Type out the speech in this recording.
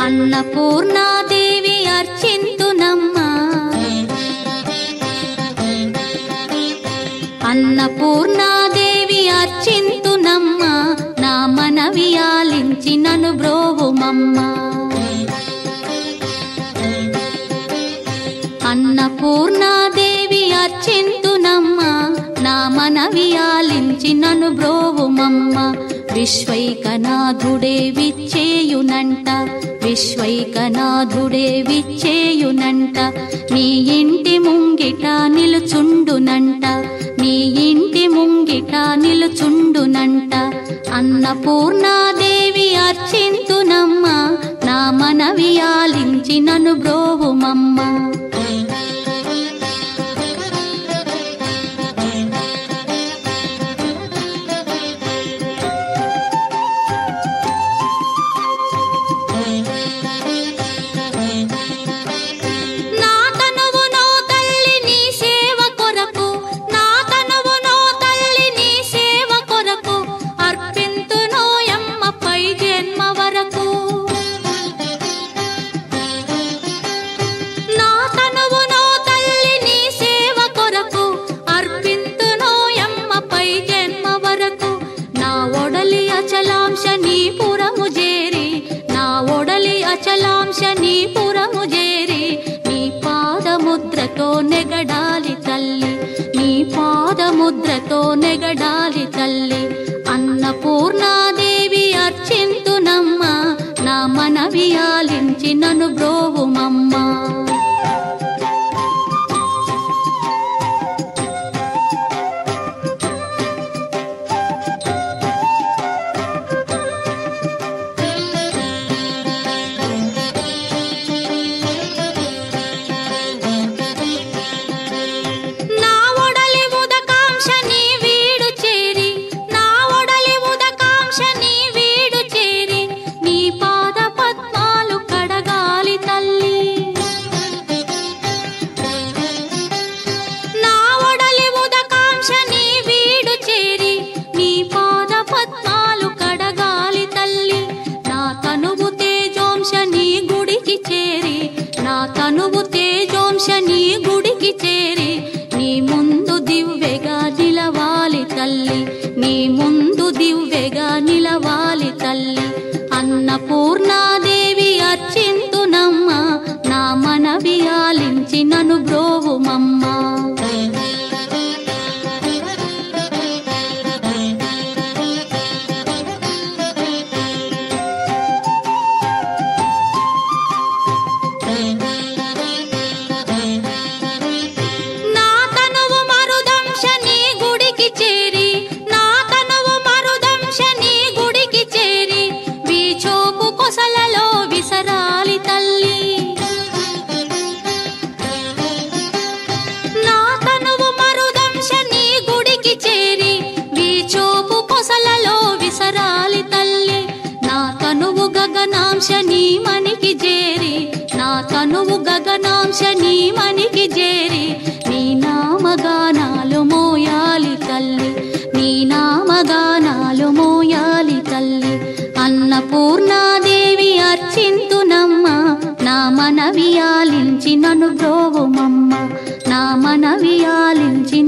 అన్నపూర్ణాదేవి అర్చింతునమ్మా, అన్నపూర్ణాదేవి అర్చింతునమ్మా, నా మనవి ఆలించి నన్ను బ్రోవుమమ్మా. అన్నపూర్ణాదేవి అర్చింతునమ్మా, నా మనవి ఆలించి నన్ను బ్రోవుమమ్మా. విశ్వైకనాథుడే విచ్చేయునంట, విశ్వైకనాథుడే విచ్చేయునంట, నీ ఇంటి ముంగిట నిలుచుండునంట, నీ ఇంటి ముంగిట నిలుచుండునంట. అన్నపూర్ణాదేవి అర్చింతునమ్మా, నా మనవి ఆలించి నన్ను బ్రోవుమమ్మా. అచలాంశనీపురము చేరి నీ పాదముద్రతో నెగడాలి తల్లి, నీ పాదముద్రతో నెగడాలి తల్లి. అన్నపూర్ణాదేవి అర్చింతునమ్మా, నా మనవి ఆలించి నన్ను బ్రోవుమమ్మా. తనువు తేజోంశని గుడికి చేరి నీ ముందు దివ్వెగా నిలవాలి తల్లి, నీ ముందు దివ్వెగా నిలవాలి తల్లి. అన్నపూర్ణాదేవి అర్చింతునమ్మా, నా మనవి ఆలించి నన్ను బ్రోవుమమ్మా. గగనాంశని మనికి చేరి, నా తనువు గగనాంశని మనికి చేరి నీ నామగానాలు మోయాలి తల్లి, నీ నామగానాలు మోయాలి తల్లి. అన్నపూర్ణాదేవి అర్చింతునమ్మా, నా మనవి ఆలించి నన్ను బ్రోవుమమ్మా, నా మనవి ఆలించి